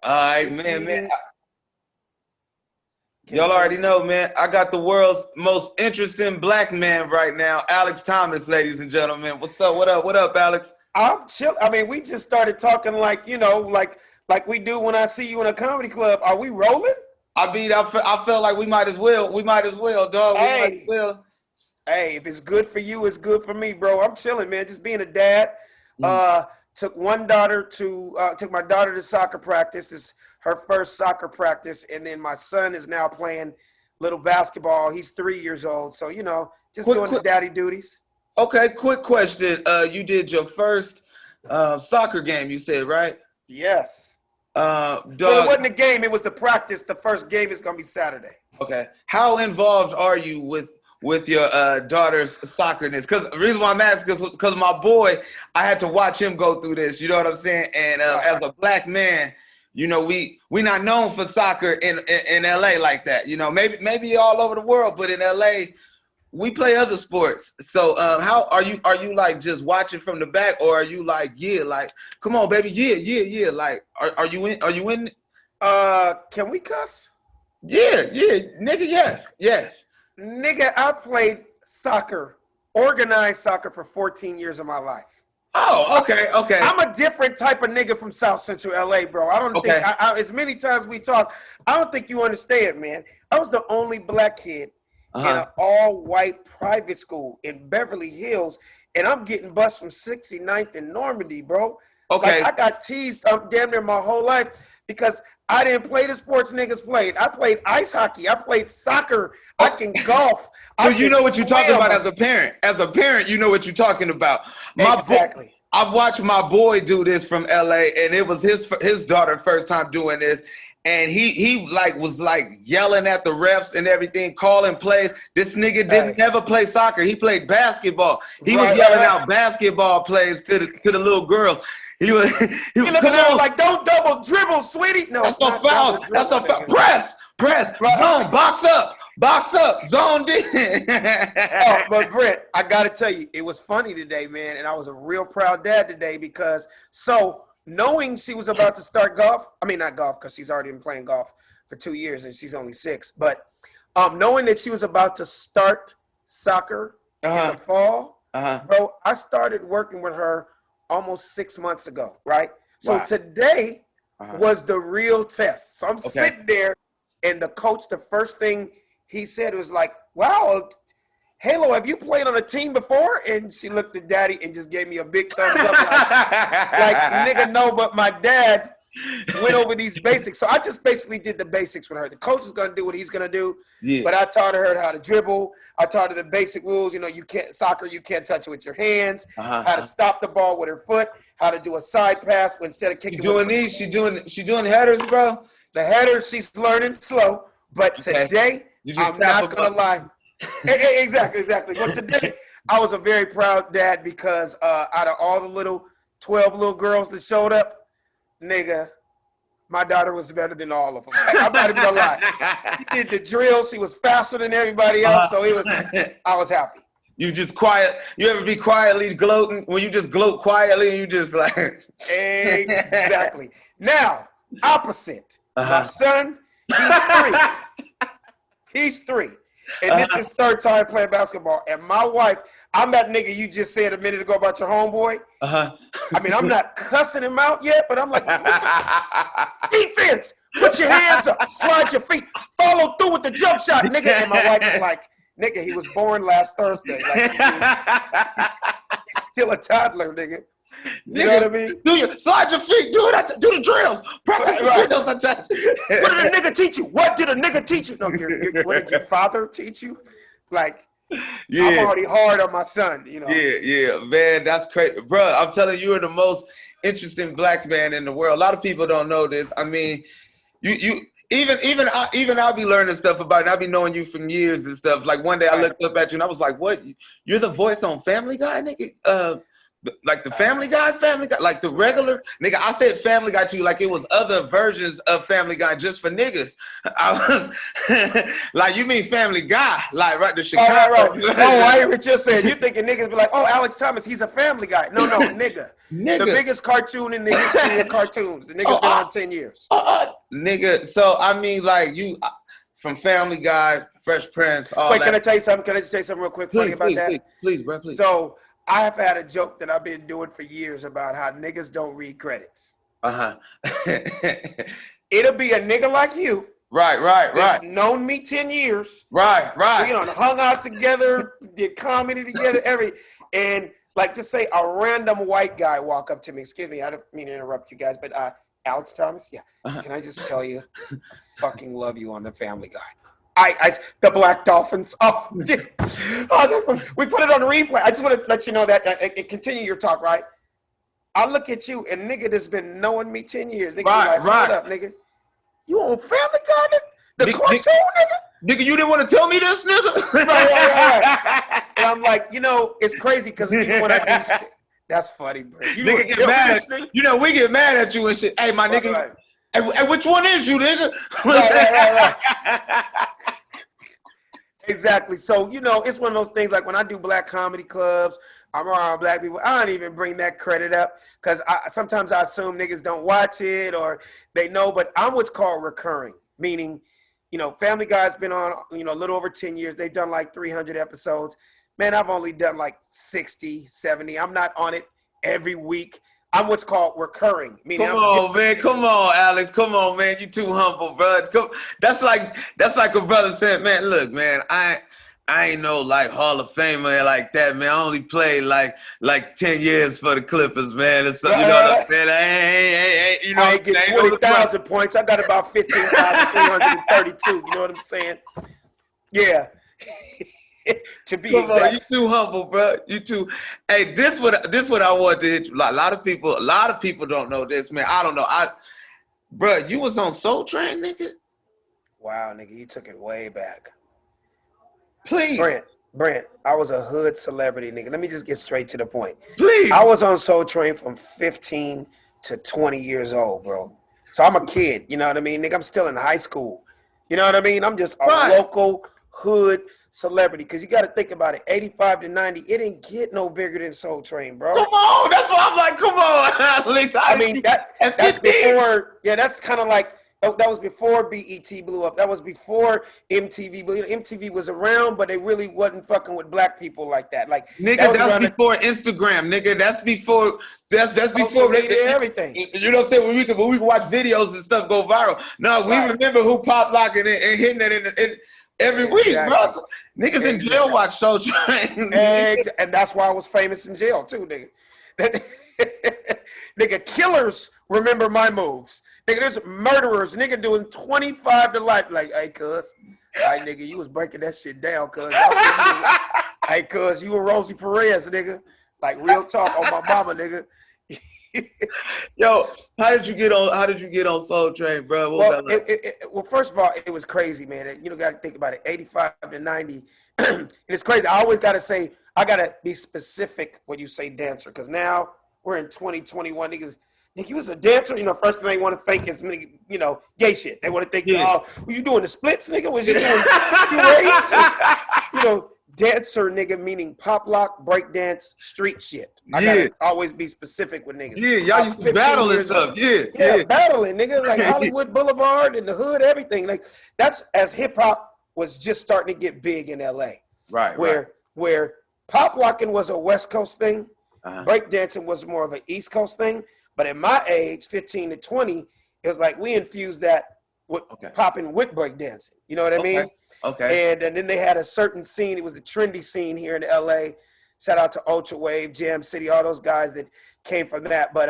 All right, This man. meeting Y'all already contains. know, man. I got the world's most interesting black man right now, Alex Thomas, ladies and gentlemen. What's up? What up? What up, Alex? I'm chill. I mean, we just started talking like like we do when I see you in a comedy club. Are we rolling? I felt like we might as well. We might as well, dog. We might as Hey, well. hey, if it's good for you, it's good for me, bro. I'm chilling, man. Just being a dad. Mm. Uh, took my daughter to soccer practice. It's her first soccer practice, and then my son is now playing little basketball. He's 3 years old, so just Quick, doing the quick. daddy duties. Okay, quick question. You did your first soccer game, you said, right? Yes. Well, it Dog. wasn't a game. It was the practice. The first game is gonna be Saturday. Okay. How involved are you with your daughter's soccerness? Because the reason why I'm asking is because my boy, I had to watch him go through this. You know what I'm saying? And Right. as a black man, we not known for soccer in LA like that. Maybe all over the world, but in LA, we play other sports. So how are you like just watching from the back, or are you like, yeah, like, come on, baby, yeah, yeah, yeah. Like, are you in? Can we cuss? Yeah, yeah, nigga, yes, yes. Nigga, I played soccer, organized soccer for 14 years of my life. Oh, okay, okay, I'm a different type of nigga from South Central LA, bro. I don't think okay. as many times we talk, I don't think you understand, man. I was the only black kid in Uh-huh. an all-white private school in Beverly Hills, and I'm getting bused from 69th and Normandy, bro. Like Okay. I got teased damn near my whole life because I didn't play the sports niggas played. I played ice hockey. I played soccer. I Oh, can golf. so I you can know what you're talking about swim. as a parent. As a parent, you know what you're talking about. My boy, Exactly. I've watched my boy do this from LA, and it was his daughter first time doing this. And he like was like yelling at the refs and everything, calling plays. This nigga didn't Hey, never play soccer. He played basketball. He was right, right, yelling right. out basketball plays to the little girls. He was he He was looking come at her on. like, don't double dribble, sweetie. No, That's it's a not double foul. That's dribble, a foul. nigga. Press, Right. zone, box up, zone in. Oh, but Brent, I gotta tell you, it was funny today, man, and I was a real proud dad today because knowing she was about to start golf, I mean not golf because she's already been playing golf for 2 years and she's only 6, but knowing that she was about to start soccer in Uh-huh. the fall, Uh-huh. bro, I started working with her almost 6 months ago, right? So Wow. today Uh-huh. was the real test. So I'm Okay. sitting there, and the coach, the first thing he said was like, "Wow, Halo, have you played on a team before?" And she looked at Daddy and just gave me a big thumbs up, like nigga, no. But my dad went over these basics, so I just basically did the basics with her. The coach is gonna do what he's gonna do, Yeah. but I taught her how to dribble. I taught her the basic rules. You can't soccer. You can't touch it with your hands. How to Uh-huh. stop the ball with her foot. How to do a side pass instead of She kicking with doing your these? She doing headers, bro? the header. She's learning slow, but Okay. today You just I'm tap not them gonna up. lie. Exactly, exactly. But today I was a very proud dad because out of all the 12 little girls that showed up, nigga, my daughter was better than all of them. I'm not even gonna lie. She did the drill. She was faster than everybody else, so I was happy. You just quiet. You ever be quietly gloating when you just gloat quietly and you just like. Exactly. Now, opposite. My Uh-huh. son, he's 3. He's 3. And this is his third time playing basketball. And my wife, I'm that nigga you just said a minute ago about your homeboy. Uh-huh. I mean, I'm not cussing him out yet, but I'm like, what the defense? Put your hands up, slide your feet, follow through with the jump shot, nigga. And my wife is like, nigga, he was born last Thursday. Like, he's still a toddler, nigga. You know what I mean? Slide your feet. Do the drills. Practice Right, the drills. What did a nigga teach you? What did a nigga teach you? No, what did your father teach you? Like, Yeah. I'm already hard on my son, Yeah, man, that's crazy, bro. I'm telling you, you're the most interesting black man in the world. A lot of people don't know this. I mean, you even I'll be learning stuff about it. I'll be knowing you from years and stuff. Like one day I Right. looked up at you and I was like, "What? You're the voice on Family Guy, nigga?" Like the Family Guy, like the regular nigga. I said Family Guy to you like it was other versions of Family Guy just for niggas. I was like, you mean Family Guy, like right to Chicago? Right. Oh, I hear what you're saying. You thinking niggas be like, oh, Alex Thomas, he's a Family Guy. No, nigga. The biggest cartoon in the history of cartoons. The nigga's been on 10 years. Nigga, so I mean, like you from Family Guy, Fresh Prince. Wait, can I tell you something? Can I just tell you something real quick funny about that? Please, bro, please. So I have had a joke that I've been doing for years about how niggas don't read credits. It'll be a nigga like you. Right. That's known me 10 years. Right. We done hung out together, did comedy together, and like just say a random white guy walk up to me. Excuse me, I don't mean to interrupt you guys, but Alex Thomas, can I just tell you, I fucking love you on the Family Guy. The Black Dolphins. Oh, dude. We put it on replay. I just want to let you know that and continue your talk, right? I look at you and nigga that's been knowing me 10 years. Nigga right, be like, hold up, nigga. You on Family Guy, nigga? The cartoon, nigga? Nigga, you didn't want to tell me this, nigga? Right. And I'm like, it's crazy because when I do that's funny, bro. You nigga get mad at this, nigga? We get mad at you and shit. Hey, my nigga. Right. Hey, which one is you, nigga? Right. Exactly. So, it's one of those things like when I do black comedy clubs, I'm around black people, I don't even bring that credit up because sometimes I assume niggas don't watch it or they know, but I'm what's called recurring, meaning, Family Guy's been on, a little over 10 years. They've done like 300 episodes. Man, I've only done like 60, 70. I'm not on it every week. I'm what's called recurring. Meaning Come on, Alex. Come on, man. You too humble, bro. That's like a brother said, man, look, man, I ain't no like Hall of Famer like that, man. I only played like 10 years for the Clippers, man. It's, you know what I'm saying? I ain't get 20,000 points. I got about 15,332. You know what I'm saying? Yeah. To be Come exact. on, you too humble, bro. You too. Hey, this what I want to hit you. A lot of people don't know this, man. I don't know. Bro, you was on Soul Train, nigga. Wow, nigga, you took it way back. Please, Brent, I was a hood celebrity, nigga. Let me just get straight to the point. Please, I was on Soul Train from 15 to 20 years old, bro. So I'm a kid. You know what I mean, nigga? I'm still in high school. You know what I mean? I'm just a local hood celebrity, because you got to think about it. 85 to 90, it didn't get no bigger than Soul Train, bro. Come on, that's what I'm like. Come on, at least I mean that's before. Yeah, that's kind of like that was before BET blew up. That was before MTV blew up. MTV was around, but they really wasn't fucking with black people like that. Like nigga, that's before Instagram, nigga. That's before. That's before media, everything. You know what I'm saying? When we can watch videos and stuff go viral. No, we remember who pop locking it and hitting it in every week, bro. Niggas in jail watch Soul Train. And that's why I was famous in jail too, nigga. Nigga, killers remember my moves. Nigga, there's murderers, nigga, doing 25 to life. Like, hey, cuz. Hey, nigga, you was breaking that shit down, cuz. Hey, cuz, you were Rosie Perez, nigga. Like, real talk on my mama, nigga. Yo, how did you get on Soul Train, bro? Well, first of all, it was crazy, man. You got to think about it. 85 to 90. It's crazy. I always got to say, I got to be specific when you say dancer, because now we're in 2021. Niggas, you was a dancer. First thing they want to think is, gay shit. They want to think, oh, were you doing the splits, nigga? Was you doing, dancer, nigga, meaning pop lock, break dance, street shit. I gotta always be specific with niggas. Yeah, y'all used to battle and stuff. Yeah, battling, nigga, like Hollywood Boulevard and the hood, everything. Like that's as hip hop was just starting to get big in LA. Right. Where pop locking was a West Coast thing, break dancing was more of an East Coast thing. But at my age, 15 to 20, it was like we infused that with popping with break dancing. You know what I mean? Okay. And then they had a certain scene. It was the trendy scene here in LA. Shout out to Ultra Wave, Jam City, all those guys that came from that. But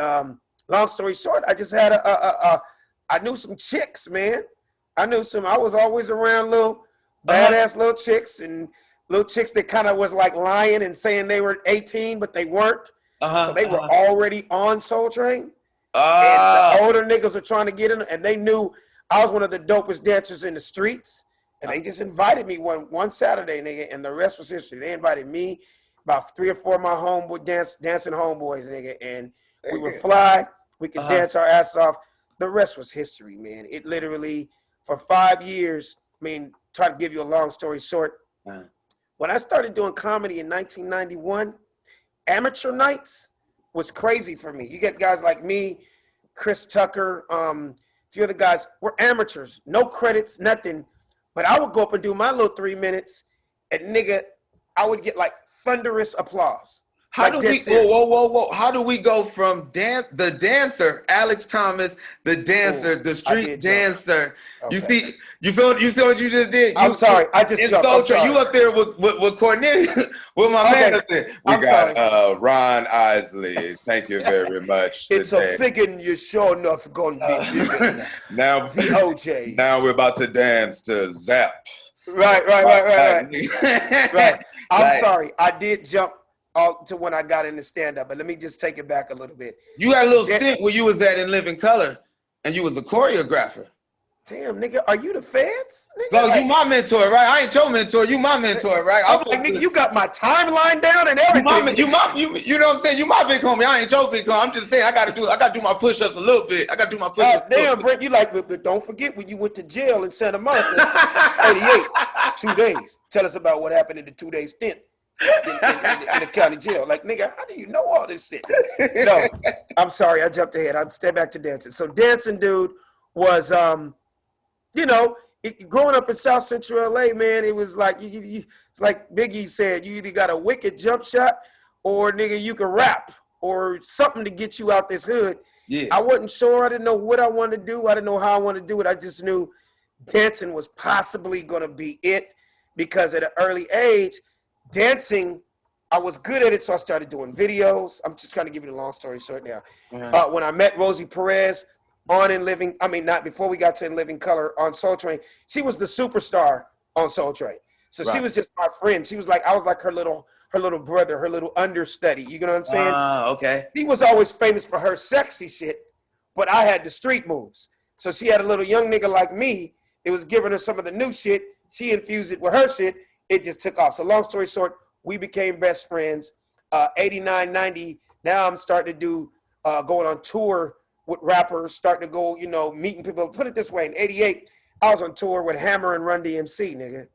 long story short, I just had I knew some chicks, man. I was always around little badass little chicks and little chicks that kind of was like lying and saying they were 18, but they weren't. So they were already on Soul Train. And the older niggas were trying to get in, and they knew I was one of the dopest dancers in the streets. And they just invited me one Saturday, nigga, and the rest was history. They invited me about 3 or 4 of my homeboy dancing homeboys, nigga, and we would fly. We could dance our ass off. The rest was history, man. It literally, for 5 years, I mean, try to give you a long story short. When I started doing comedy in 1991, amateur nights was crazy for me. You get guys like me, Chris Tucker, a few other guys. We're amateurs, no credits, nothing. But I would go up and do my little 3 minutes, and nigga, I would get like thunderous applause. How do we? Whoa! How do we go from the dancer, Alex Thomas, the dancer, the street dancer? Okay. You see what you just did? I'm sorry, I just jumped. I'm sorry. You up there with Cornelius, with my man up there. We got Ron Isley. Thank you very much. It's today. A figure you're sure enough going to be bigger now. The OJ. Now we're about to dance to Zap. Right. I'm sorry, I did jump to when I got into stand-up, but let me just take it back a little bit. You had a little stint where you was at in Living Color, and you was a choreographer. Damn, nigga, are you the feds? Nigga, you my mentor, right? I ain't your mentor. You my mentor, right? I'm like, nigga, you got my timeline down and everything. You know what I'm saying? You my big homie. I ain't your big homie. I'm just saying I gotta do my push-ups a little bit. I gotta do my push-ups. Damn, Brent, you like, but don't forget when you went to jail in Santa Monica, 88, 2 days. Tell us about what happened in the 2-day stint. In the county jail. Like, nigga, how do you know all this shit? No, I'm sorry, I jumped ahead. I'm stay back to dancing. So dancing, dude, was growing up in South Central LA, man, it was like it's like Biggie said, you either got a wicked jump shot or nigga you can rap or something to get you out this hood. Yeah. I wasn't sure. I didn't know what I wanted to do. I didn't know how I wanted to do it. I just knew dancing was possibly gonna be it because at an early age, dancing, I was good at it, so I started doing videos. I'm just trying to give you the long story short now. When I met Rosie Perez not before we got to In Living Color on Soul Train, she was the superstar on Soul Train. So she was just my friend. She was like, I was like her little brother, her little understudy. You know what I'm saying? Okay. She was always famous for her sexy shit, but I had the street moves. So she had a little young nigga like me. It was giving her some of the new shit. She infused it with her shit. It just took off. So long story short, we became best friends. 89, 90, now I'm starting to do, going on tour with rappers, starting to go, meeting people. Put it this way, in 88, I was on tour with Hammer and Run DMC, nigga.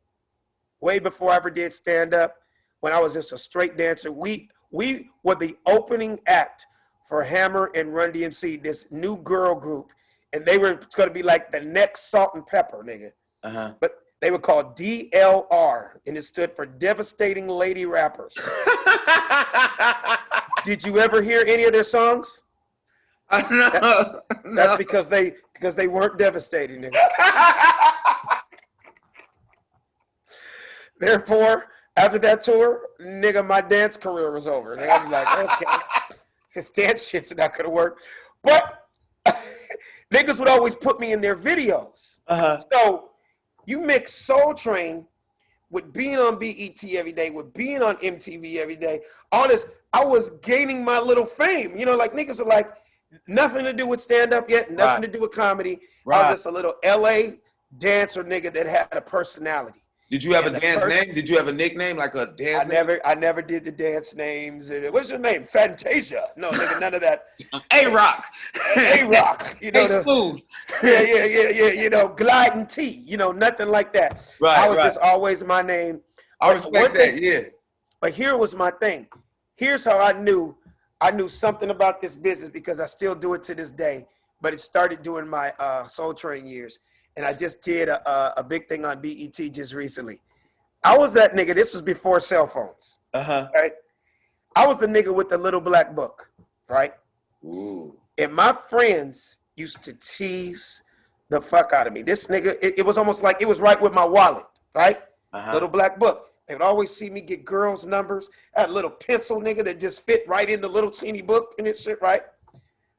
Way before I ever did stand-up, when I was just a straight dancer. We were the opening act for Hammer and Run DMC, this new girl group, and they were going to be like the next Salt and Pepper, nigga. But they were called DLR, and it stood for Devastating Lady Rappers. Did you ever hear any of their songs? No. That's because they weren't devastating. Nigga. Therefore, after that tour, nigga, my dance career was over. And I'd be like, okay, this dance shit's not gonna work. But niggas would always put me in their videos. So you mix Soul Train with being on BET every day, with being on MTV every day. Honest, I was gaining my little fame. Like niggas were like, nothing to do with stand-up yet, nothing to do with comedy. I was just a little LA dancer nigga that had a personality. Did you have a dance name? Did you have a nickname, like a dance name? I never did the dance names. What's your name? Fantasia. No, nigga, none of that. A-Rock. A-Rock. Smooth. Yeah. Gliding T. Nothing like that. I was just always my name. I respect that, yeah. But here was my thing. Here's how I knew something about this business, because I still do it to this day, but it started during my Soul Train years. And I just did a big thing on BET just recently. I was that nigga. This was before cell phones. Right? I was the nigga with the little black book, right? Ooh. And my friends used to tease the fuck out of me. This nigga, it was almost like it was right with my wallet, right? Little black book. They would always see me get girls' numbers. I had a little pencil, nigga, that just fit right in the little teeny book and this shit, right?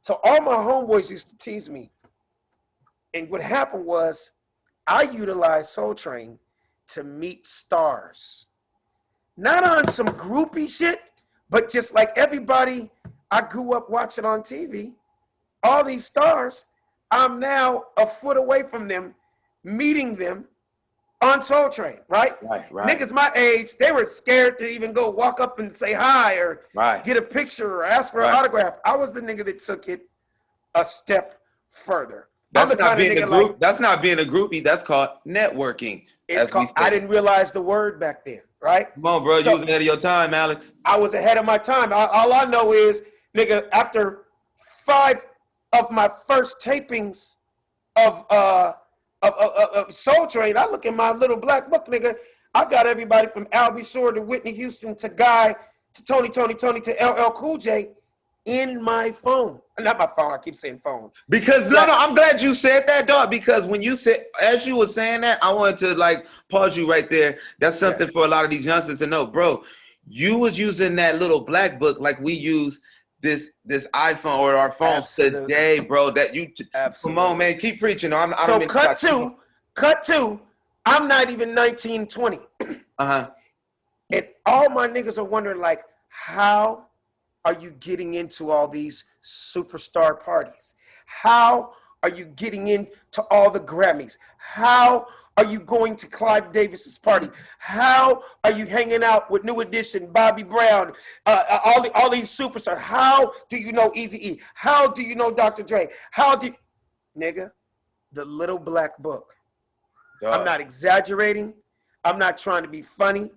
So all my homeboys used to tease me. And what happened was I utilized Soul Train to meet stars. Not on some groupie shit, but just like everybody I grew up watching on TV, all these stars, I'm now a foot away from them, meeting them, on Soul Train, right? Right. Niggas my age, they were scared to even go walk up and say hi or get a picture or ask for an autograph. I was the nigga that took it a step further. That's not being a group. That's not being a groupie. That's called networking. It's called. I didn't realize the word back then, right? Come on, bro. So, you was ahead of your time, Alex. I was ahead of my time. All I know is, nigga, after 5 of my first tapings of Soul Train, I look in my little black book, nigga. I got everybody from Albie Shore to Whitney Houston to Guy to Tony to LL Cool J in my phone. Not my phone. I keep saying phone. Because no, I'm glad you said that, dog. Because when you said, as you were saying that, I wanted to like pause you right there. That's something for a lot of these youngsters to know, bro. You was using that little black book like we use this iPhone or our phones today, bro. That you come on, man, keep preaching. I so cut to. I'm not even 19, 20. And all my niggas are wondering, like, how are you getting into all these superstar parties? How are you getting into all the Grammys? How are you going to Clive Davis's party? How are you hanging out with New Edition, Bobby Brown, all these superstars? How do you know Eazy-E? How do you know Dr. Dre? Nigga, the little black book. I'm not exaggerating. I'm not trying to be funny.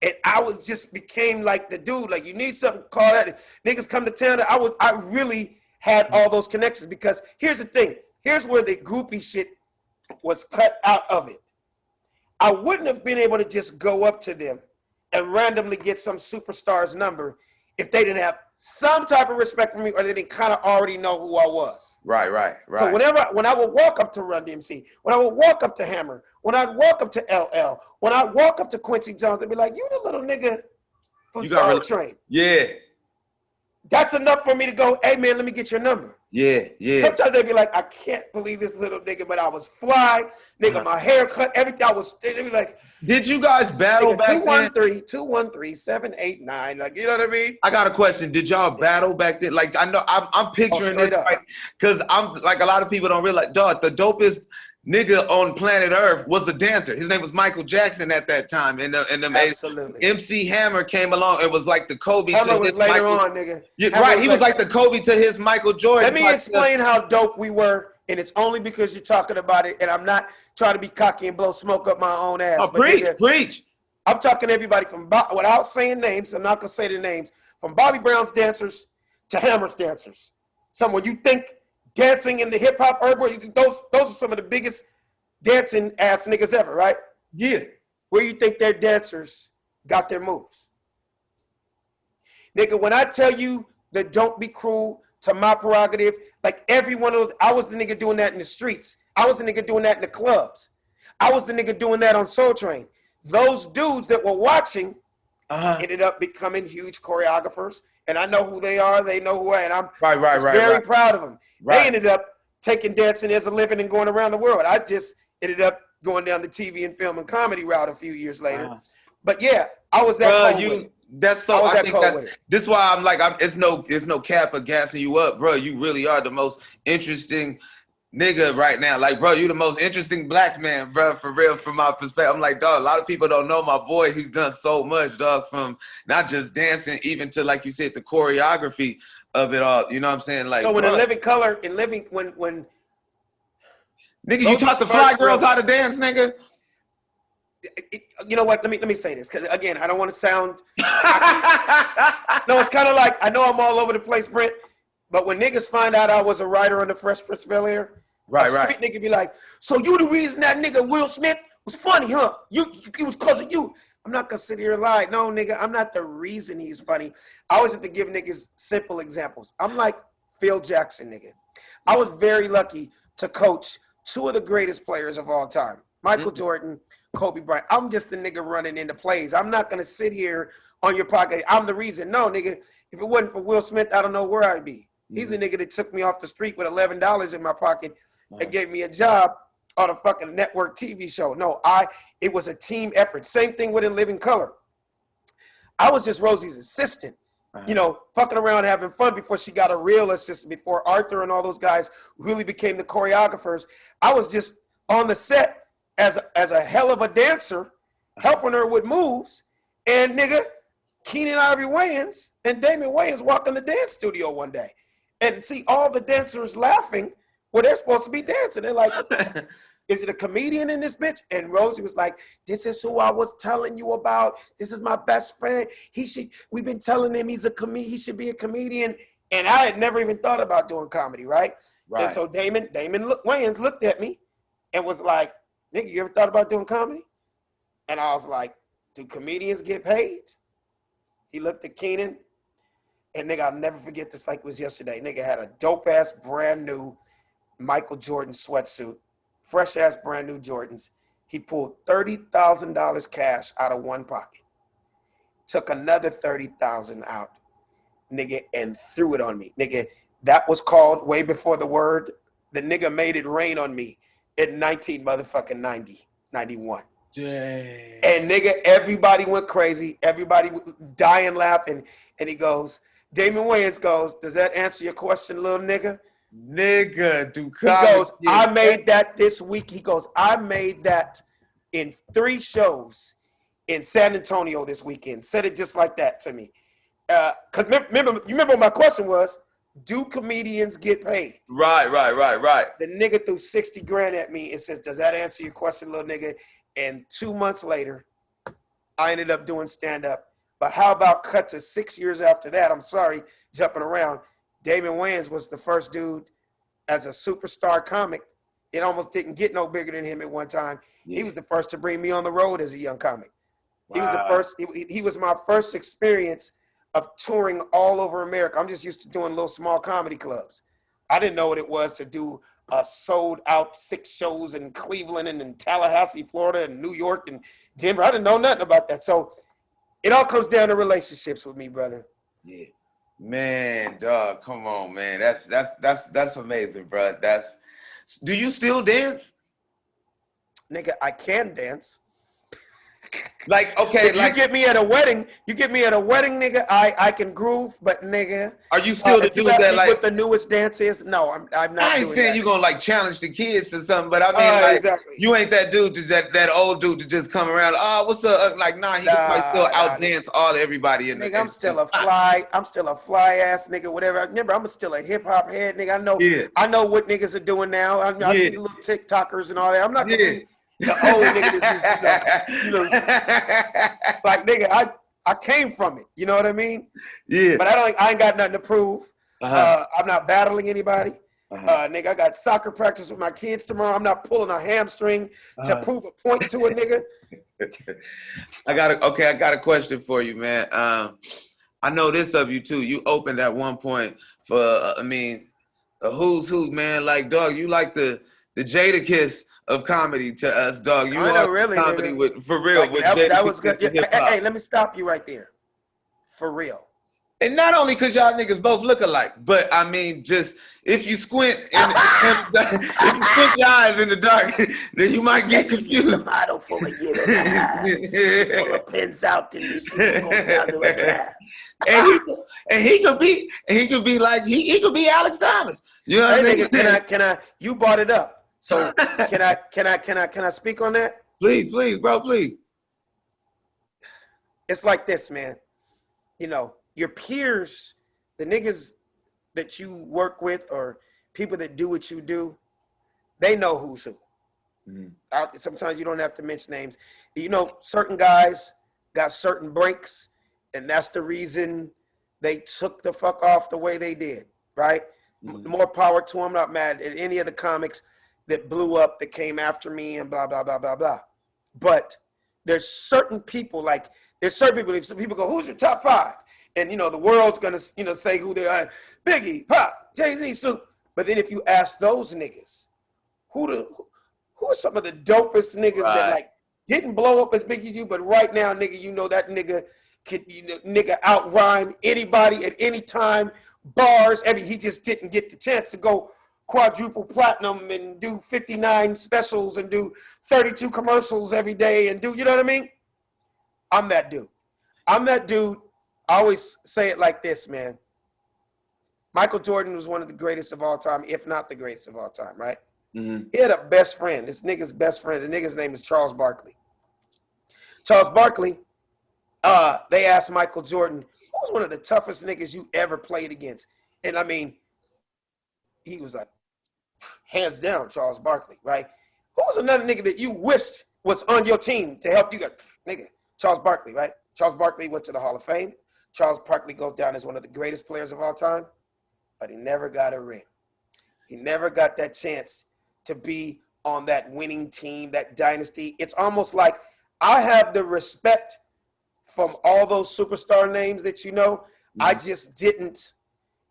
And I became like the dude, like, you need something, call that. Niggas come to town. I really had all those connections because here's the thing. Here's where the groupie shit was cut out of it. I wouldn't have been able to just go up to them and randomly get some superstar's number if they didn't have some type of respect for me or they didn't kind of already know who I was. Right. So when I would walk up to Run DMC, when I would walk up to Hammer, when I'd walk up to LL, when I'd walk up to Quincy Jones, they'd be like, you the little nigga from Soul Train. Yeah. That's enough for me to go, hey, man, let me get your number. Yeah. Sometimes they'd be like, I can't believe this little nigga, but I was fly. Nigga, my hair cut, everything. They'd be like. Did you guys battle back then? 213-789. Like, you know what I mean? I got a question. Did y'all battle back then? Like, I know I'm picturing this, because I'm like, a lot of people don't realize, dog, the dopest nigga on planet Earth was a dancer. His name was Michael Jackson at that time. And absolutely. MC Hammer came along. It was like the Kobe. Hammer was later on, nigga. Right. He was like the Kobe to his Michael Jordan. Let me explain how dope we were. And it's only because you're talking about it. And I'm not trying to be cocky and blow smoke up my own ass. Oh, preach. I'm talking to everybody from, without saying names, I'm not going to say the names, from Bobby Brown's dancers to Hammer's dancers. Someone you think dancing in the hip hop urban, those are some of the biggest dancing ass niggas ever, right? Yeah. Where you think their dancers got their moves? Nigga, when I tell you that don't be cruel to my prerogative, like every one of those, I was the nigga doing that in the streets. I was the nigga doing that in the clubs. I was the nigga doing that on Soul Train. Those dudes that were watching ended up becoming huge choreographers. And I know who they are. They know who I am. And I'm very proud of them. Right. They ended up taking dancing as a living and going around the world. I just ended up going down the TV and film and comedy route a few years later. But yeah, I was that cold with it. That's so. I think this is why I'm like, it's no cap of gassing you up, bro. You really are the most interesting nigga right now. Like, bro, you the most interesting black man, bro, for real, from my perspective. I'm like, dog, a lot of people don't know my boy. He's done so much, dog, from not just dancing, even to, like you said, the choreography of it all. You know what I'm saying? Like, so when when nigga, you taught the fly girls how to dance, nigga. You know what? Let me say this, because again, I don't want to sound. No, it's kind of like, I know I'm all over the place, Brent. But when niggas find out I was a writer on the Fresh Prince of Bel-Air, a street nigga be like, so you the reason that nigga Will Smith was funny, huh? It was because of you. I'm not gonna sit here and lie. No, nigga, I'm not the reason he's funny. I always have to give niggas simple examples. I'm like Phil Jackson, nigga. I was very lucky to coach two of the greatest players of all time, Michael Jordan, Kobe Bryant. I'm just the nigga running into plays. I'm not gonna sit here on your podcast. I'm the reason. No, nigga, if it wasn't for Will Smith, I don't know where I'd be. He's a nigga that took me off the street with $11 in my pocket and gave me a job on a fucking network TV show. No, it was a team effort. Same thing with In Living Color. I was just Rosie's assistant, you know, fucking around having fun before she got a real assistant, before Arthur and all those guys really became the choreographers. I was just on the set as a hell of a dancer, helping her with moves, and nigga, Keenan Ivory Wayans and Damon Wayans walk in the dance studio one day and see all the dancers laughing where they're supposed to be dancing. They're like, is it a comedian in this bitch? And Rosie was like, this is who I was telling you about. This is my best friend. We've been telling him he should be a comedian. And I had never even thought about doing comedy, right? And so Damon Wayans looked at me and was like, nigga, you ever thought about doing comedy? And I was like, do comedians get paid? He looked at Keenan, and nigga, I'll never forget this like it was yesterday. Nigga had a dope-ass brand new Michael Jordan sweatsuit, fresh-ass brand new Jordans. He pulled $30,000 cash out of one pocket, took another $30,000 out, nigga, and threw it on me. Nigga, that was called way before the word. The nigga made it rain on me in 91. Dang. And nigga, everybody went crazy. Everybody dying laughing. And he goes, Damon Wayans goes, does that answer your question, little nigga? Nigga, do He goes, I made that this week. He goes, I made that in 3 shows in San Antonio this weekend. Said it just like that to me. Because remember what my question was, do comedians get paid? Right. The nigga threw 60 grand at me and says, does that answer your question, little nigga? And 2 months later, I ended up doing stand-up. But how about cut to 6 years after that? I'm sorry, jumping around. Damon Wayans was the first dude as a superstar comic. It almost didn't get no bigger than him at one time. Yeah. He was the first to bring me on the road as a young comic. Wow. He was the first. He was my first experience of touring all over America. I'm just used to doing little small comedy clubs. I didn't know what it was to do sold out 6 shows in Cleveland and in Tallahassee, Florida, and New York and Denver. I didn't know nothing about that. So it all comes down to relationships with me, brother. Yeah, man, dog, come on, man. That's amazing, bro. Do you still dance? Nigga, I can dance. Like, okay, if you get me at a wedding, nigga, I can groove, but nigga, are you still the if you dude ask that me like what the newest dance is? No, I'm not. I ain't saying you're gonna like challenge the kids or something, but I mean, like, exactly. You ain't that dude that old dude to just come around. Oh, what's up? Like, nah, he can still out dance everybody. In nigga, the, I'm still a fly ass nigga. Whatever. Remember, I'm still a hip hop head, nigga. I know what niggas are doing now. I see the little TikTokers and all that. I'm not gonna be the old nigga that's just, you know, like nigga, I came from it. You know what I mean? Yeah. But I ain't got nothing to prove. I'm not battling anybody. Nigga, I got soccer practice with my kids tomorrow. I'm not pulling a hamstring to prove a point to a nigga. I got a question for you, man. I know this of you too. You opened at one point for, a who's who, man. Like, dog, you like the Jadakiss of comedy to us, dog. You are really, comedy nigga. with for real. Like, with that was good. Hey, let me stop you right there. For real. And not only because y'all niggas both look alike, but I mean, just if you squint if you squint your eyes in the dark, then you might get confused. The model full of year and a half. Pull the pins out, and this shit will go down to a graph. And he could be like he could be Alex Thomas. You know what I mean? Can I? You brought it up. So can I speak on that? Please, bro, please. It's like this, man. You know, your peers, the niggas that you work with or people that do what you do, they know who's who. Mm-hmm. Sometimes you don't have to mention names. You know, certain guys got certain breaks, and that's the reason they took the fuck off the way they did, right? Mm-hmm. More power to them. I'm not mad at any of the comics that blew up, that came after me and blah, blah, blah, blah, blah. But there's certain people, if some people go, who's your top 5? And, you know, the world's going to, you know, say who they are. Biggie, Pop, Jay-Z, Snoop. But then if you ask those niggas, who are some of the dopest niggas that, like, didn't blow up as big as you, but right now, nigga, you know that nigga could, nigga out-rhyme anybody at any time, bars, he just didn't get the chance to go quadruple platinum and do 59 specials and do 32 commercials every day and do, you know what I mean? I'm that dude. I always say it like this, man. Michael Jordan was one of the greatest of all time, if not the greatest of all time, right? He had a best friend. This nigga's best friend. The nigga's name is Charles Barkley. Charles Barkley, they asked Michael Jordan, who was one of the toughest niggas you ever played against? And I mean, he was like, hands down, Charles Barkley, right? Who was another nigga that you wished was on your team to help you? Nigga, Charles Barkley, right? Charles Barkley went to the Hall of Fame. Charles Barkley goes down as one of the greatest players of all time, but he never got a ring. He never got that chance to be on that winning team, that dynasty. It's almost like I have the respect from all those superstar names that you know. I just didn't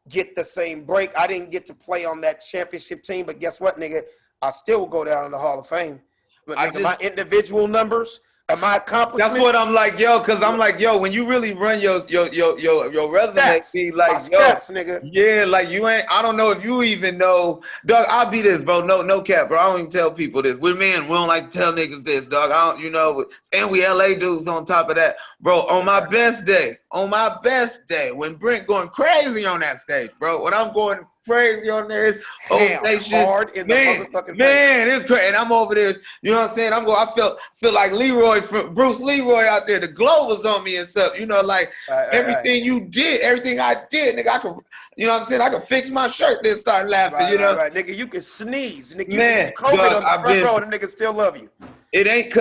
get the same break. I didn't get to play on that championship team, but guess what, nigga? I still go down in the Hall of Fame. But nigga, my individual numbers and my accomplishments. That's what I'm like, yo, because I'm like, yo, when you really run your resume, Stats. be like, My yo, stats, nigga. yeah, like you ain't. I don't know if you even know, dog. I'll be this, bro. No cap, bro. I don't even tell people this. We're men. We don't like to tell niggas this, dog. I don't, you know. And we LA dudes on top of that, bro. On my best day, when Brent going crazy on that stage, bro. When I'm going crazy on there, it's hard in the motherfucking man, it's crazy. And I'm over there, you know what I'm saying? I feel like Leroy from Bruce Leroy out there. The glow was on me and stuff. You know, like everything you did, everything I did, nigga, I could, you know what I'm saying? I could fix my shirt, then start laughing, you know? Right. Nigga, you can sneeze. Nigga, you Man, can COVID dog, on the front row and the niggas still love you. It ain't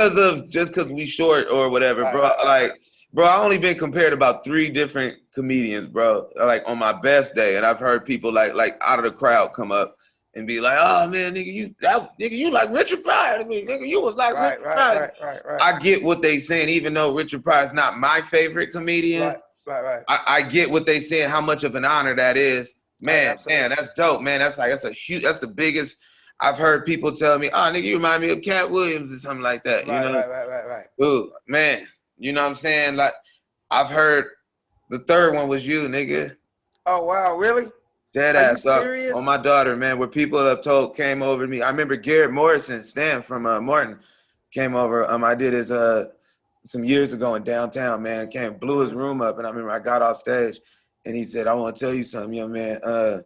just because we short or whatever, bro. Like, bro, I only been compared to about 3 different comedians, bro. Like on my best day, and I've heard people like out of the crowd come up and be like, "Oh man, nigga, you like Richard Pryor to me, nigga. You was like Richard Pryor." Right. I get what they saying, even though Richard Pryor is not my favorite comedian. Right. I get what they saying, how much of an honor that is, man. Man, that's dope, man. That's the biggest. I've heard people tell me, "Oh, nigga, you remind me of Cat Williams or something like that." You know, right. Ooh, man, you know what I'm saying? Like, I've heard the third one was you, nigga. Oh wow, really? Dead Are ass you up serious? on my daughter, man. Where people have came over to me. I remember Garrett Morrison, Stan from Morton, came over. I did his some years ago in downtown, man. Blew his room up, and I remember I got off stage, and he said, "I want to tell you something, young man.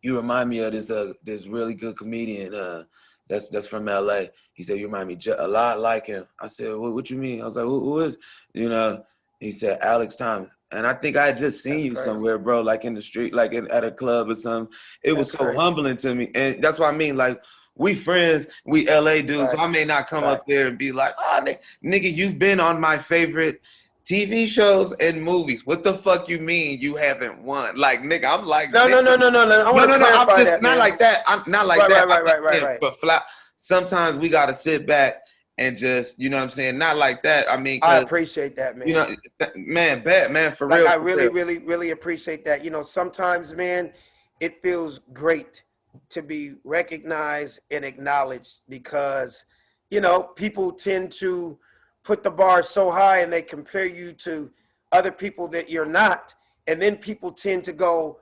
You remind me of this really good comedian that's from LA." He said, "You remind me a lot like him." I said, what you mean? I was like, who is, you know? He said, Alex Thomas. And I think I had just seen you somewhere, bro, like in the street, like at a club or something. It was so humbling to me. And that's what I mean, like, we friends, we LA dudes, so I may not come up there and be like, "Oh, nigga, you've been on my favorite TV shows and movies. What the fuck you mean you haven't won?" Like, nigga, I'm like, no. I want to clarify that. Not like that. I'm not like that. Right. But sometimes we gotta sit back and just, you know what I'm saying? Not like that. I mean, I appreciate that, man. You know, man, for like, real. I really appreciate that. You know, sometimes, man, it feels great to be recognized and acknowledged because, you know, people tend to put the bar so high and they compare you to other people that you're not. And then people tend to go,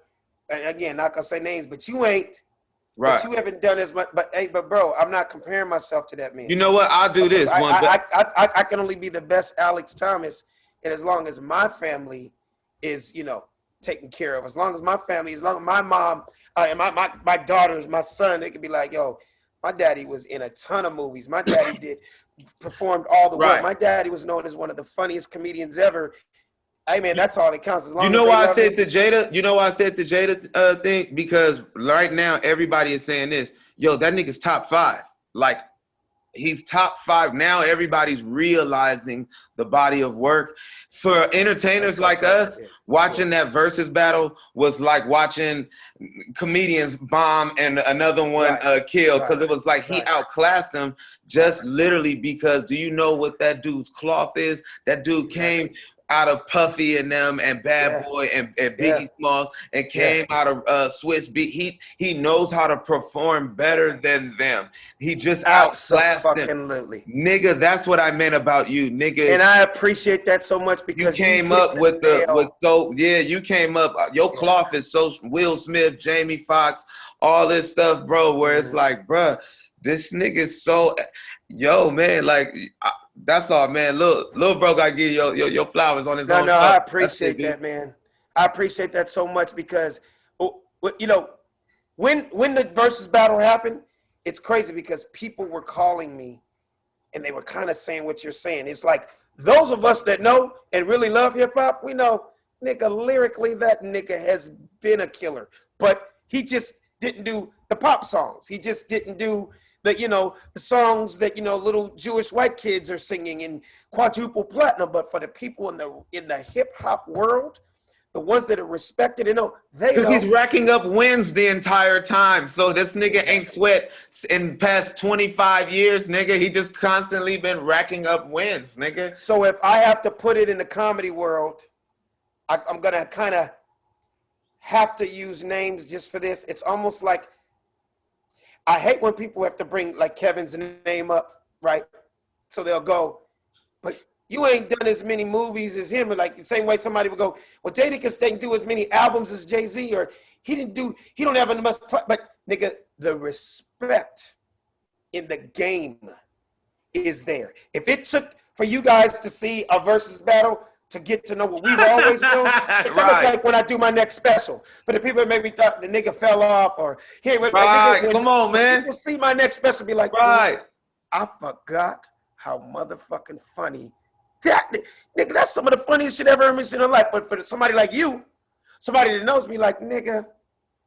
and again, not gonna say names, but you ain't. Right. But you haven't done as much. But bro, I'm not comparing myself to that man. You know what? I'll do this. I can only be the best Alex Thomas. And as long as my family is, you know, taken care of, as long as my family, as long as my mom, and my daughters, my son, they could be like, yo, my daddy was in a ton of movies. My daddy performed all the work. My daddy was known as one of the funniest comedians ever. Hey man, that's all that counts. As long you know why I said the Jada? You know why I said the Jada thing? Because right now everybody is saying this. Yo, that nigga's top 5. Like, he's top 5 now. Everybody's realizing the body of work. For entertainers like us, watching that versus battle was like watching comedians bomb and another one kill, because it was like he outclassed them just literally because, do you know what that dude's cloth is? That dude came out of Puffy and them and Bad Boy and Biggie Smalls and came out of Swiss Beat. He knows how to perform better than them. He just outclassed them. Nigga, that's what I meant about you, nigga. And I appreciate that so much because you came up you came up. Your cloth is so Will Smith, Jamie Foxx, all this stuff, bro, where it's like, bro, this nigga's so, yo, man, like, that's all, man. Little bro gotta give your flowers on his own. No, I appreciate that, man. I appreciate that so much because, you know, when the versus battle happened, it's crazy because people were calling me and they were kind of saying what you're saying. It's like those of us that know and really love hip hop, we know, nigga, lyrically, that nigga has been a killer. But he just didn't do the pop songs. He just didn't do the, the songs that, little Jewish white kids are singing in quadruple platinum. But for the people in the hip hop world, the ones that are respected, they know. Because he's racking up wins the entire time. So this nigga ain't sweat in past 25 years, nigga. He just constantly been racking up wins, nigga. So if I have to put it in the comedy world, I'm going to kind of have to use names just for this. It's almost like, I hate when people have to bring like Kevin's name up, right? So they'll go, but you ain't done as many movies as him. Or like the same way somebody would go, well, Jadakiss didn't do as many albums as Jay-Z, or he don't have enough, but nigga, the respect in the game is there. If it took for you guys to see a versus battle to get to know what we've always known, it's almost like when I do my next special. But the people that maybe thought the nigga fell off or hey, nigga, come on, man. People see my next special be like, right, I forgot how motherfucking funny that nigga. That's some of the funniest shit ever heard in her life. But for somebody like you, somebody that knows me, like nigga,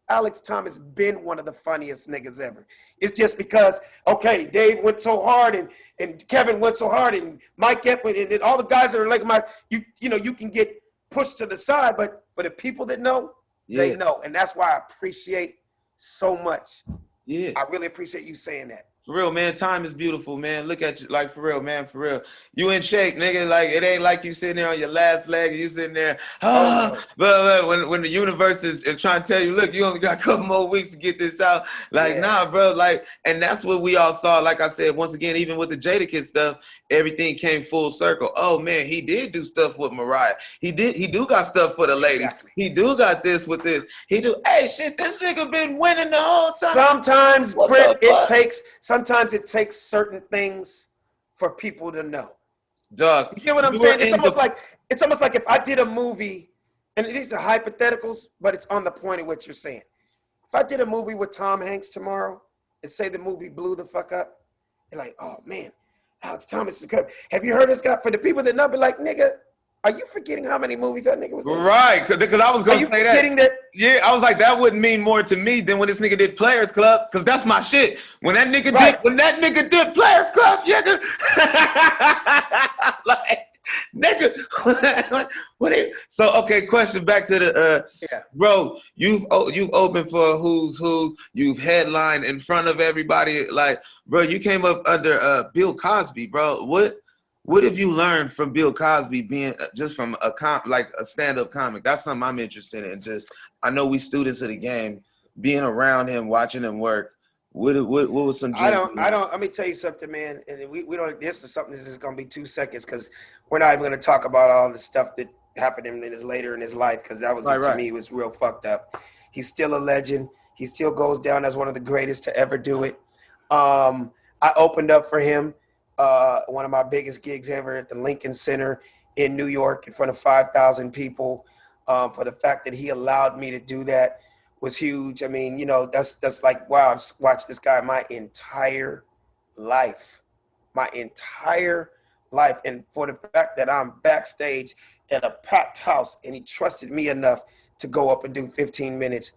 Alex Thomas been one of the funniest niggas ever. It's just because, okay, Dave went so hard and Kevin went so hard and Mike Epwin and all the guys that are like you can get pushed to the side, but for the people that know, they know. And that's why I appreciate so much. Yeah. I really appreciate you saying that. For real, man, time is beautiful, man. Look at you, like, for real, man, for real. You in shape, nigga. Like, it ain't like you sitting there on your last leg and you sitting there, but when the universe is trying to tell you, look, you only got a couple more weeks to get this out. Like, nah, bro, like, and that's what we all saw. Like I said, once again, even with the Jadakiss stuff, everything came full circle. Oh, man, he did do stuff with Mariah. He do got stuff for the ladies. Exactly. He do got this with this. Hey, shit, this nigga been winning the whole time. Sometimes, Brent, Sometimes it takes certain things for people to know. Dog, you get what I'm saying? It's almost like if I did a movie, and these are hypotheticals, but it's on the point of what you're saying. If I did a movie with Tom Hanks tomorrow and say the movie blew the fuck up, you're like, oh man, Alex Thomas is good. Have you heard this guy? For the people that know, be like, nigga, are you forgetting how many movies that nigga was in? Right, because I was going to say that. Yeah, I was like, that wouldn't mean more to me than when this nigga did Players Club, because that's my shit. When that nigga did Players Club, yeah, like, nigga, so okay, question back to the bro, you've opened for Who's Who, you've headlined in front of everybody, like, bro, you came up under Bill Cosby, bro. What have you learned from Bill Cosby being just from a stand-up comic? That's something I'm interested in. Just, I know we students of the game, being around him, watching him work. What was some? Let me tell you something, man. And we don't. This is something. This is gonna be 2 seconds because we're not even gonna talk about all the stuff that happened in his later in his life because that was to me was real fucked up. He's still a legend. He still goes down as one of the greatest to ever do it. I opened up for him. One of my biggest gigs ever at the Lincoln Center in New York in front of 5,000 people. For the fact that he allowed me to do that was huge. I mean, that's like, wow, I've watched this guy my entire life. And for the fact that I'm backstage at a packed house and he trusted me enough to go up and do 15 minutes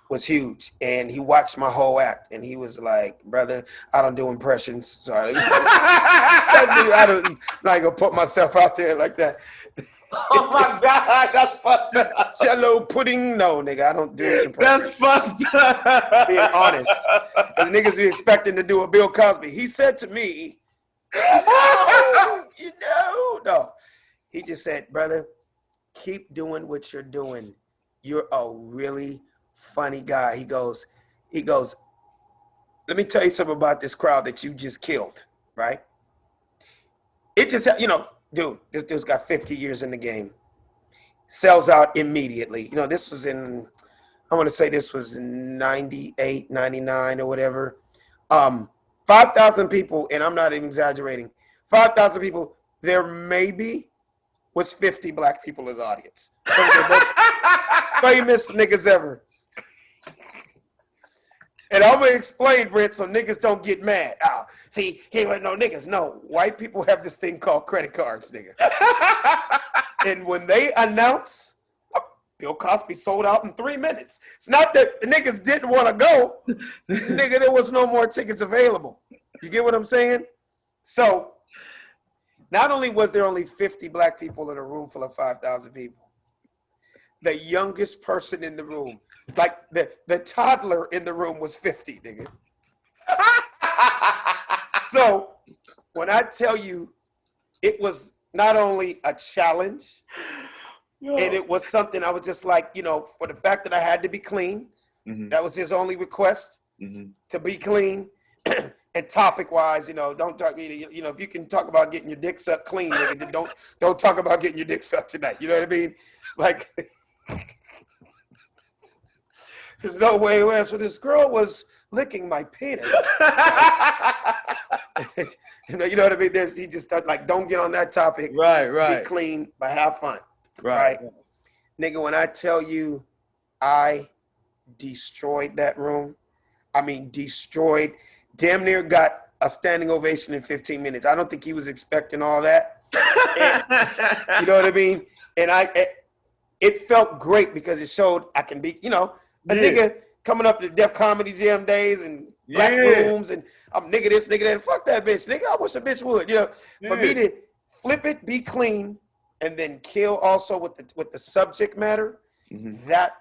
was huge. And he watched my whole act and he was like, brother, I don't do impressions. Sorry. I'm not gonna put myself out there like that. Oh my God, that's fucked up. Jello pudding? No, nigga, I don't do impressions. That's fucked up. Being honest. Because niggas be expecting to do a Bill Cosby. He said to me, no. He just said, brother, keep doing what you're doing. You're a really funny guy. He goes, let me tell you something about this crowd that you just killed, right? It just, dude, this dude's got 50 years in the game. Sells out immediately. This was in, I want to say this was 98, 99 or whatever. 5,000 people, and I'm not even exaggerating, 5,000 people, there maybe was 50 black people in the audience. Some of the most famous niggas ever. And I'm gonna explain, Brent, so niggas don't get mad. See, he ain't no niggas. No, white people have this thing called credit cards, nigga. And when they announce Bill Cosby sold out in 3 minutes, it's not that the niggas didn't want to go. Nigga, there was no more tickets available. You get what I'm saying? So, not only was there only 50 black people in a room full of 5,000 people, the youngest person in the room, like the toddler in the room was 50, nigga. So, when I tell you it was not only a challenge, and it was something I was just like, for the fact that I had to be clean, that was his only request, to be clean. And topic-wise, don't talk me. If you can talk about getting your dick sucked clean, nigga, then don't talk about getting your dick sucked tonight. You know what I mean? Like, there's no way. So this girl was licking my penis. You know what I mean? He just like, don't get on that topic. Right. Be clean, but have fun. Right. Nigga, when I tell you, I destroyed that room. I mean, destroyed. Damn near got a standing ovation in 15 minutes. I don't think he was expecting all that. And, you know what I mean? And it felt great because it showed I can be, nigga coming up to Def Comedy Jam days and black rooms, and I'm nigga this, nigga that. Fuck that bitch, nigga. I wish a bitch would. For me to flip it, be clean, and then kill also with the subject matter, that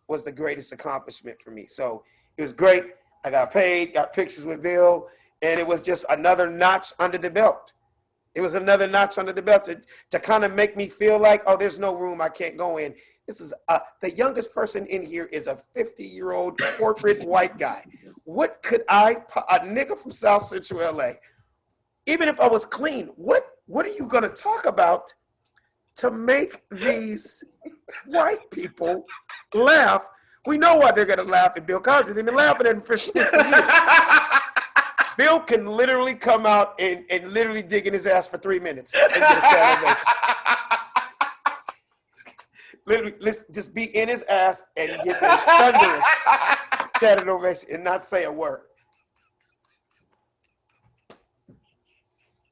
was the greatest accomplishment for me. So it was great. I got paid, got pictures with Bill, and it was just another notch under the belt. It was another notch under the belt to kind of make me feel like, oh, there's no room I can't go in. This is the youngest person in here is a 50-year-old corporate white guy. What could a nigga from South Central LA, even if I was clean, what are you going to talk about to make these white people laugh? We know why they're going to laugh at Bill Cosby. They've been laughing at him for 50 years. Bill can literally come out and literally dig in his ass for 3 minutes and get a standing ovation. Literally, let's just be in his ass and get a thunderous standing ovation and not say a word.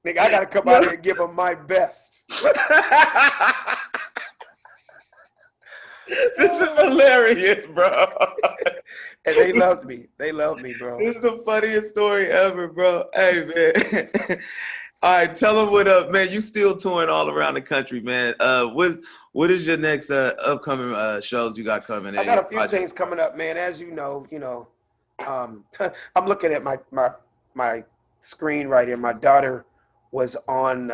Nigga, I got to come out here and give him my best. This is hilarious, bro. And they loved me. They loved me, bro. This is the funniest story ever, bro. Hey, man. All right, tell them what up, man. You still touring all around the country, man. What is your next upcoming shows you got coming in? I got a few things coming up, man. As you know, I'm looking at my screen right here. My daughter was on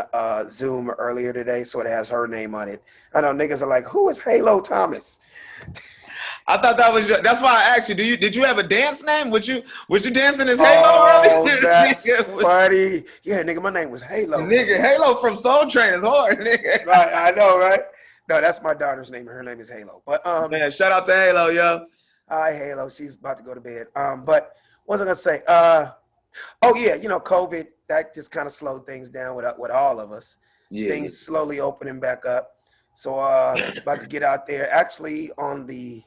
Zoom earlier today, so it has her name on it. I know niggas are like, who is Halo Thomas? I thought that was that's why I asked you. Did you have a dance name? Was you dancing as Halo earlier? Oh, that's funny. Yeah, nigga, my name was Halo. Nigga, Halo from Soul Train is hard, nigga. Right, I know, right? No, that's my daughter's name. Her name is Halo. But man, shout out to Halo, yo. Hi, Halo. She's about to go to bed. But what was I gonna say? Oh yeah, COVID, that just kind of slowed things down with all of us. Yeah, things slowly opening back up. So about to get out there. Actually, on the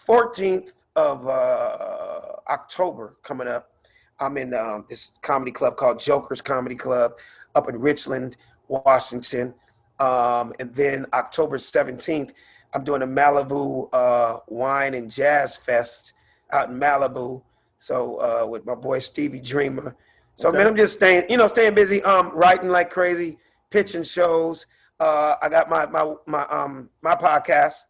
14th of October coming up, I'm in this comedy club called Joker's Comedy Club up in Richland, Washington. And then October 17th, I'm doing a Malibu Wine and Jazz Fest out in Malibu. So with my boy Stevie Dreamer. So okay. Man, I'm just staying busy, writing like crazy, pitching shows. I got my podcast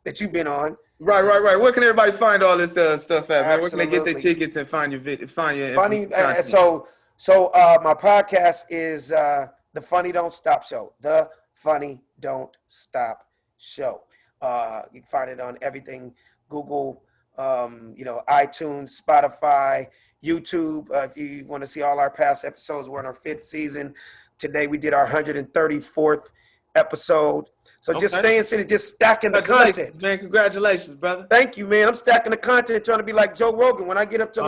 that you've been on. Right. Where can everybody find all this stuff at, man? Where can they get their tickets and find your video? Funny. So my podcast is The Funny Don't Stop Show. The Funny Don't Stop Show. You can find it on everything: Google, iTunes, Spotify, YouTube. If you want to see all our past episodes, we're in our 5th season. Today we did our 134th episode. So just staying sitting, just stacking the content. Man, congratulations, brother. Thank you, man. I'm stacking the content, trying to be like Joe Rogan. When I get up to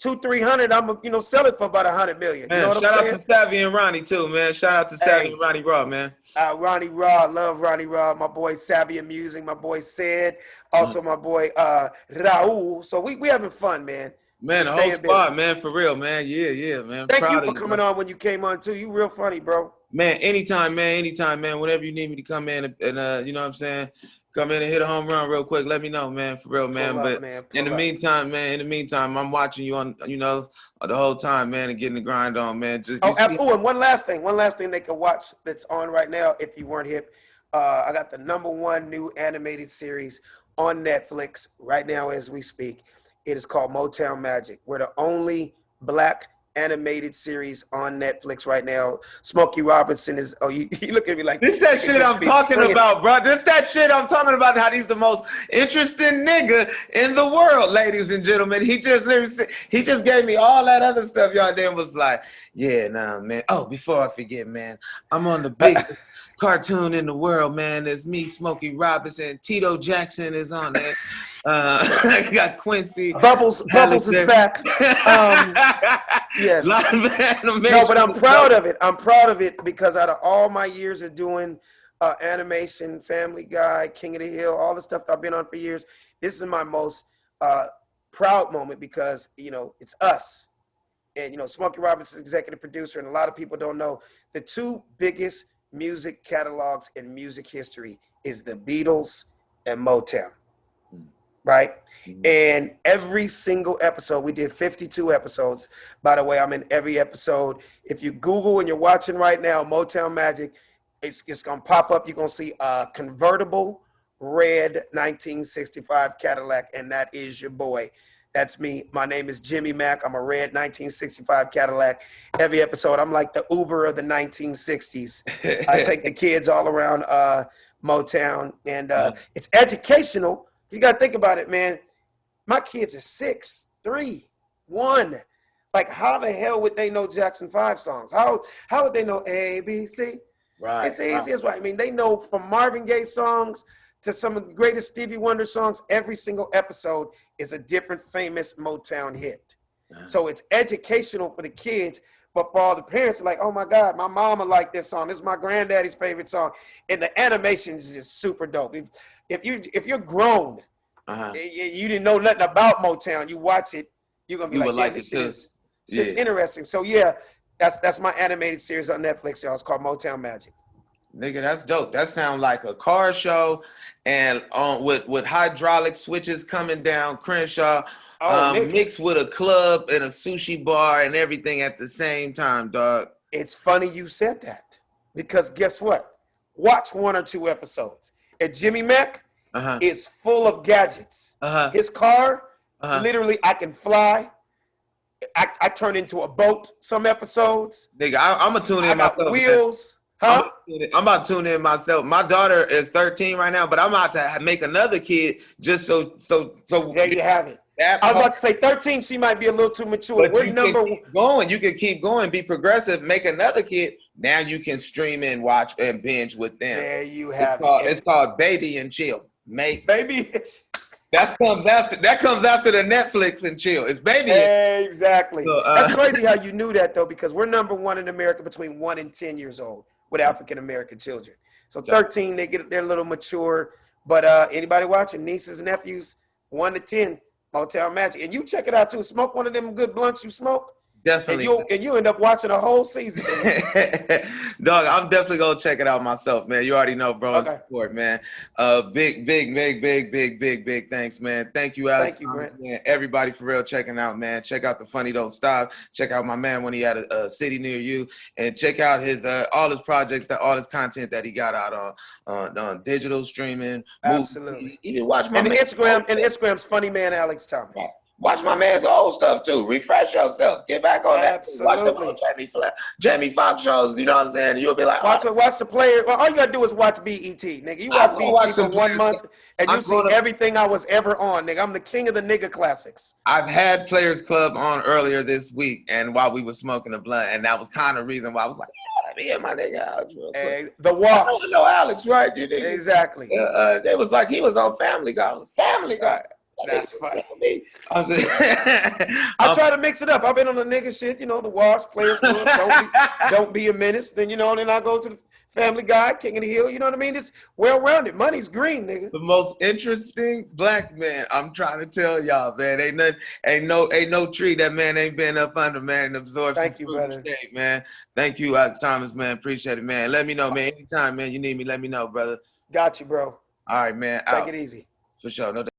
200-300, I'm gonna sell it for about 100 million. Man, You know what I'm shout saying? out to Savvy and Ronnie too, man. Shout out to Savvy and Ronnie Raw, man. Ronnie Raw, love Ronnie Raw. My boy Savvy Amusing, my boy Sid, also my boy Raul. So we having fun, man. Man, the whole squad, man, for real, man. Yeah, man. Thank you for coming on when you came on too. You real funny, bro. Man, anytime, man. Whenever you need me to come in and you know what I'm saying, come in and hit a home run real quick. Let me know, man, for real, man. But in the meantime, I'm watching you on, the whole time, man, and getting the grind on, man. Absolutely. And one last thing they can watch that's on right now if you weren't hip. I got the #1 new animated series on Netflix right now as we speak. It is called Motown Magic. We're the only Black animated series on Netflix right now. Smokey Robinson is. Oh, you look at me like this. That shit I'm talking about, bro. This that shit I'm talking about. How he's the most interesting nigga in the world, ladies and gentlemen. He just gave me all that other stuff. Y'all then was like, yeah, nah, man. Oh, before I forget, man, I'm on the biggest cartoon in the world, man. It's me, Smokey Robinson. Tito Jackson is on there. I got Quincy. Bubbles is back. Yes. No, but I'm proud of it. I'm proud of it because out of all my years of doing animation, Family Guy, King of the Hill, all the stuff that I've been on for years, this is my most proud moment because, it's us. And, Smokey Robinson, executive producer, and a lot of people don't know, the two biggest music catalogs in music history is the Beatles and Motown. Right? Mm-hmm. And every single episode, we did 52 episodes. By the way, I'm in every episode. If you Google and you're watching right now, Motown Magic, it's going to pop up. You're going to see a convertible red 1965 Cadillac, and that is your boy. That's me. My name is Jimmy Mack. I'm a red 1965 Cadillac. Every episode, I'm like the Uber of the 1960s. I take the kids all around Motown, and it's educational. You got to think about it, man. My kids are 6, 3, 1. Like, how the hell would they know Jackson 5 songs? How would they know ABC? Right. It's the easiest way. I mean, they know from Marvin Gaye songs to some of the greatest Stevie Wonder songs. Every single episode is a different famous Motown hit. So it's educational for the kids, but for all the parents, like, oh my God, my mama liked this song. This is my granddaddy's favorite song. And the animation is just super dope. If you're grown, you didn't know nothing about Motown, you watch it, you're gonna be like, this shit is interesting. So yeah, that's my animated series on Netflix, y'all. It's called Motown Magic. Nigga, that's dope. That sounds like a car show, and with hydraulic switches coming down Crenshaw, mixed with a club and a sushi bar and everything at the same time, dog. It's funny you said that because guess what? Watch 1 or 2 episodes. And Jimmy Mack is full of gadgets. His car, literally, I can fly. I turn into a boat some episodes. Nigga, I'm going to tune in myself. I got wheels. I'm about to tune in myself. My daughter is 13 right now, but I'm about to make another kid just so. There you have it. I was about to say 13. She might be a little too mature. But you can keep going. Be progressive. Make another kid. Now you can stream and watch and binge with them. There you have it. It's called Baby and Chill. Baby. That comes after the Netflix and Chill. It's Baby. Exactly. So, that's crazy how you knew that though, because we're #1 in America between 1 and 10 years old with African American children. So 13, they're a little mature. But anybody watching, nieces and nephews, 1 to 10. Motown Magic. And you check it out too. Smoke one of them good blunts you smoke. Definitely. And you end up watching a whole season. Dog, I'm definitely gonna check it out myself, man. You already know, bro. Okay. Support, man. Big thanks, man. Thank you, Alex. Thank you, Brent. Man. Everybody for real checking out, man. Check out the Funny Don't Stop. Check out my man when he had a city near you, and check out his all his projects, all his content that he got out on digital streaming. Absolutely. Movies. Even watch my and Instagram's Funny Man Alex Thomas. Right. Watch my man's old stuff too. Refresh yourself. Get back on that. Absolutely. Watch the Jamie Foxx shows. You know what I'm saying? You'll be like, watch the player. Well, all you gotta do is watch BET, nigga. You watch BET for 1 month, and you see everything I was ever on, nigga. I'm the king of the nigga classics. I've had Players Club on earlier this week, and while we were smoking a blunt, and that was kind of the reason why I was like, let me get my nigga Alex real quick. Hey, the Walk. I know Alex, right? You nigga. Exactly. It was like he was on Family Guy. Family Guy. That's funny. I'm just, I try to mix it up. I've been on the nigga shit, the Wash Players Club. Don't be a menace. Then then I go to the Family Guy, King of the Hill. You know what I mean? It's well-rounded. Money's green, nigga. the most interesting black man. I'm trying to tell y'all, man. Ain't no tree that man ain't been up under, man, and absorbed. Thank you, brother. Shade, man. Thank you, Thomas, man. Appreciate it, man. Let me know, man. Anytime, man, you need me, let me know, brother. Got you, bro. All right, man. Take it easy. For sure. No doubt.